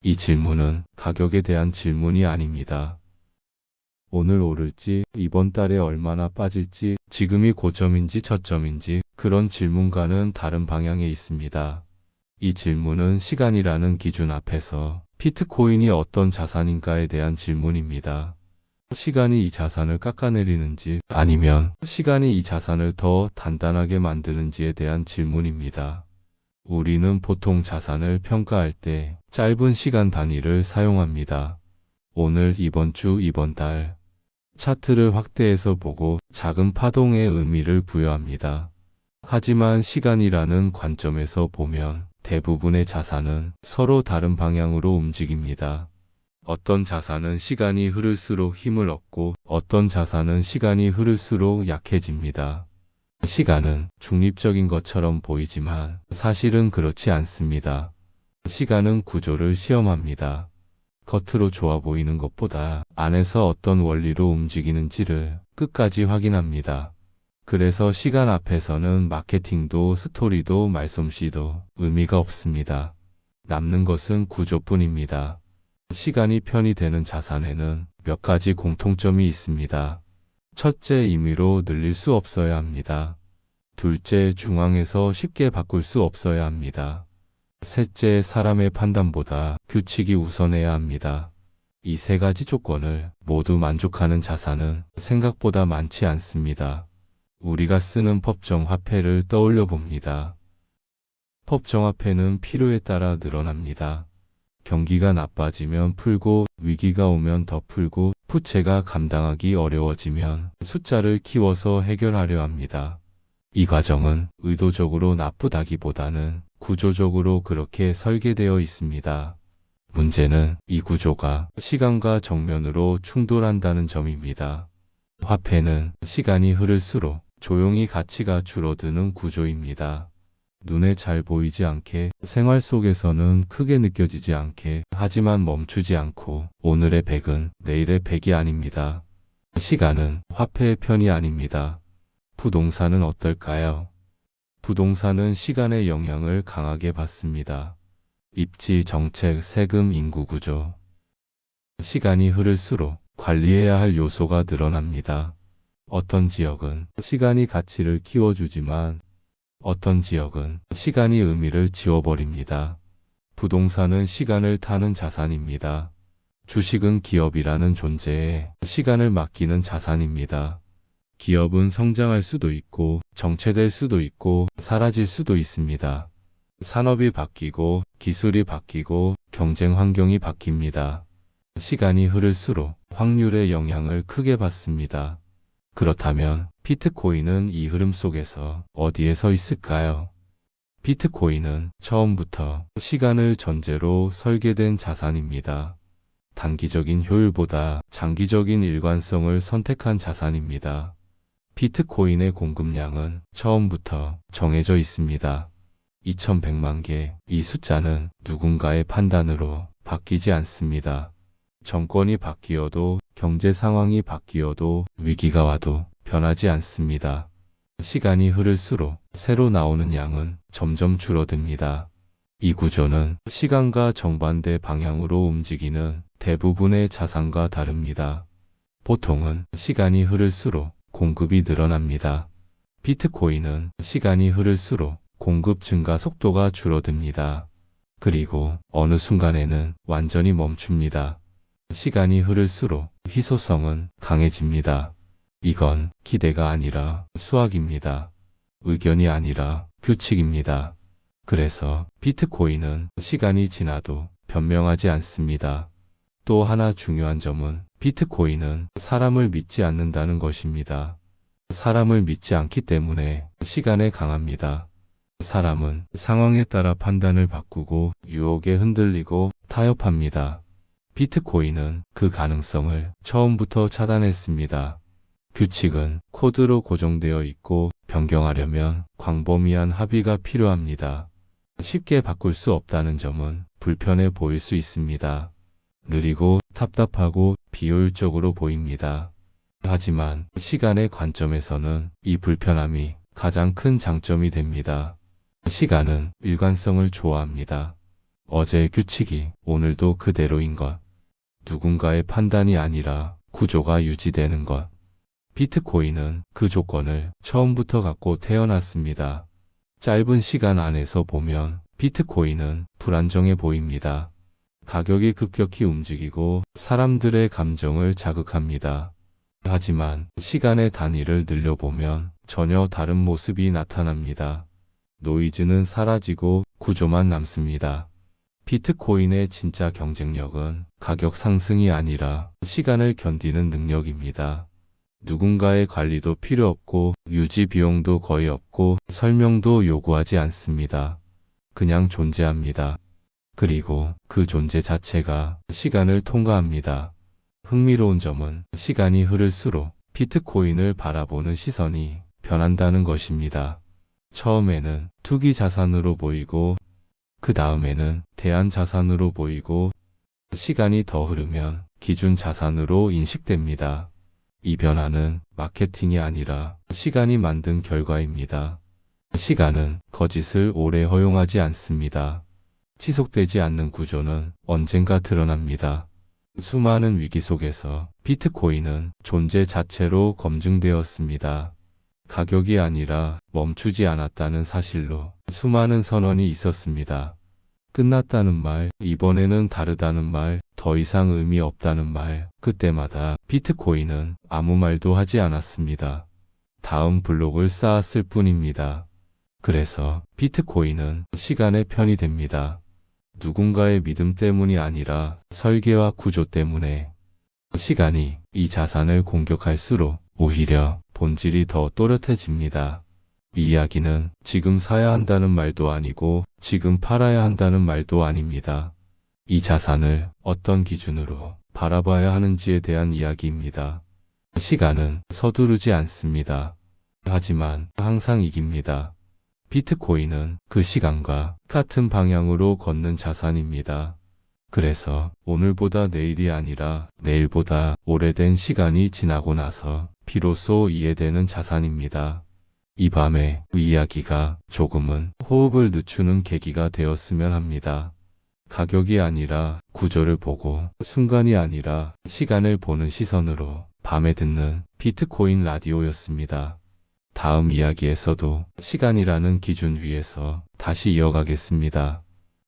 이 질문은 가격에 대한 질문이 아닙니다. 오늘 오를지, 이번 달에 얼마나 빠질지, 지금이 고점인지 저점인지 그런 질문과는 다른 방향에 있습니다. 이 질문은 시간이라는 기준 앞에서 비트코인이 어떤 자산인가에 대한 질문입니다. 시간이 이 자산을 깎아내리는지 아니면 시간이 이 자산을 더 단단하게 만드는지에 대한 질문입니다. 우리는 보통 자산을 평가할 때 짧은 시간 단위를 사용합니다. 오늘, 이번 주, 이번 달. 차트를 확대해서 보고 작은 파동의 의미를 부여합니다. 하지만 시간이라는 관점에서 보면 대부분의 자산은 서로 다른 방향으로 움직입니다. 어떤 자산은 시간이 흐를수록 힘을 얻고 어떤 자산은 시간이 흐를수록 약해집니다. 시간은 중립적인 것처럼 보이지만 사실은 그렇지 않습니다. 시간은 구조를 시험합니다. 겉으로 좋아 보이는 것보다 안에서 어떤 원리로 움직이는지를 끝까지 확인합니다. 그래서 시간 앞에서는 마케팅도 스토리도 말솜씨도 의미가 없습니다. 남는 것은 구조뿐입니다. 시간이 편이 되는 자산에는 몇 가지 공통점이 있습니다. 첫째, 임의로 늘릴 수 없어야 합니다. 둘째, 중앙에서 쉽게 바꿀 수 없어야 합니다. 셋째, 사람의 판단보다 규칙이 우선해야 합니다. 이 세 가지 조건을 모두 만족하는 자산은 생각보다 많지 않습니다. 우리가 쓰는 법정 화폐를 떠올려 봅니다. 법정 화폐는 필요에 따라 늘어납니다. 경기가 나빠지면 풀고 위기가 오면 더 풀고 부채가 감당하기 어려워지면 숫자를 키워서 해결하려 합니다. 이 과정은 의도적으로 나쁘다기보다는 구조적으로 그렇게 설계되어 있습니다. 문제는 이 구조가 시간과 정면으로 충돌한다는 점입니다. 화폐는 시간이 흐를수록 조용히 가치가 줄어드는 구조입니다. 눈에 잘 보이지 않게, 생활 속에서는 크게 느껴지지 않게, 하지만 멈추지 않고 오늘의 100은 내일의 100이 아닙니다. 시간은 화폐의 편이 아닙니다. 부동산은 어떨까요? 부동산은 시간의 영향을 강하게 받습니다. 입지, 정책, 세금, 인구 구조. 시간이 흐를수록 관리해야 할 요소가 늘어납니다. 어떤 지역은 시간이 가치를 키워주지만 어떤 지역은 시간이 의미를 지워버립니다. 부동산은 시간을 타는 자산입니다. 주식은 기업이라는 존재에 시간을 맡기는 자산입니다. 기업은 성장할 수도 있고 정체될 수도 있고 사라질 수도 있습니다. 산업이 바뀌고 기술이 바뀌고 경쟁 환경이 바뀝니다. 시간이 흐를수록 확률의 영향을 크게 받습니다. 그렇다면 비트코인은 이 흐름 속에서 어디에 서 있을까요? 비트코인은 처음부터 시간을 전제로 설계된 자산입니다. 단기적인 효율보다 장기적인 일관성을 선택한 자산입니다. 비트코인의 공급량은 처음부터 정해져 있습니다. 2100만 개. 이 숫자는 누군가의 판단으로 바뀌지 않습니다. 정권이 바뀌어도 경제 상황이 바뀌어도 위기가 와도 변하지 않습니다. 시간이 흐를수록 새로 나오는 양은 점점 줄어듭니다. 이 구조는 시간과 정반대 방향으로 움직이는 대부분의 자산과 다릅니다. 보통은 시간이 흐를수록 공급이 늘어납니다. 비트코인은 시간이 흐를수록 공급 증가 속도가 줄어듭니다. 그리고 어느 순간에는 완전히 멈춥니다. 시간이 흐를수록 희소성은 강해집니다. 이건 기대가 아니라 수학입니다. 의견이 아니라 규칙입니다. 그래서 비트코인은 시간이 지나도 변명하지 않습니다. 또 하나 중요한 점은 비트코인은 사람을 믿지 않는다는 것입니다. 사람을 믿지 않기 때문에 시간에 강합니다. 사람은 상황에 따라 판단을 바꾸고 유혹에 흔들리고 타협합니다. 비트코인은 그 가능성을 처음부터 차단했습니다. 규칙은 코드로 고정되어 있고 변경하려면 광범위한 합의가 필요합니다. 쉽게 바꿀 수 없다는 점은 불편해 보일 수 있습니다. 느리고 답답하고 비효율적으로 보입니다. 하지만 시간의 관점에서는 이 불편함이 가장 큰 장점이 됩니다. 시간은 일관성을 좋아합니다. 어제의 규칙이 오늘도 그대로인 것. 누군가의 판단이 아니라 구조가 유지되는 것. 비트코인은 그 조건을 처음부터 갖고 태어났습니다. 짧은 시간 안에서 보면 비트코인은 불안정해 보입니다. 가격이 급격히 움직이고 사람들의 감정을 자극합니다. 하지만 시간의 단위를 늘려보면 전혀 다른 모습이 나타납니다. 노이즈는 사라지고 구조만 남습니다. 비트코인의 진짜 경쟁력은 가격 상승이 아니라 시간을 견디는 능력입니다. 누군가의 관리도 필요 없고 유지 비용도 거의 없고 설명도 요구하지 않습니다. 그냥 존재합니다. 그리고 그 존재 자체가 시간을 통과합니다. 흥미로운 점은 시간이 흐를수록 비트코인을 바라보는 시선이 변한다는 것입니다. 처음에는 투기 자산으로 보이고 그 다음에는 대안 자산으로 보이고 시간이 더 흐르면 기준 자산으로 인식됩니다. 이 변화는 마케팅이 아니라 시간이 만든 결과입니다. 시간은 거짓을 오래 허용하지 않습니다. 지속되지 않는 구조는 언젠가 드러납니다. 수많은 위기 속에서 비트코인은 존재 자체로 검증되었습니다. 가격이 아니라 멈추지 않았다는 사실로 수많은 선언이 있었습니다. 끝났다는 말, 이번에는 다르다는 말, 더 이상 의미 없다는 말, 그때마다 비트코인은 아무 말도 하지 않았습니다. 다음 블록을 쌓았을 뿐입니다. 그래서 비트코인은 시간의 편이 됩니다. 누군가의 믿음 때문이 아니라 설계와 구조 때문에. 시간이 이 자산을 공격할수록 오히려 본질이 더 또렷해집니다. 이 이야기는 지금 사야 한다는 말도 아니고 지금 팔아야 한다는 말도 아닙니다. 이 자산을 어떤 기준으로 바라봐야 하는지에 대한 이야기입니다. 시간은 서두르지 않습니다. 하지만 항상 이깁니다. 비트코인은 그 시간과 같은 방향으로 걷는 자산입니다. 그래서 오늘보다 내일이 아니라 내일보다 오래된 시간이 지나고 나서 비로소 이해되는 자산입니다. 이 밤의 이야기가 조금은 호흡을 늦추는 계기가 되었으면 합니다. 가격이 아니라 구조를 보고 순간이 아니라 시간을 보는 시선으로 밤에 듣는 비트코인 라디오였습니다. 다음 이야기에서도 시간이라는 기준 위에서 다시 이어가겠습니다.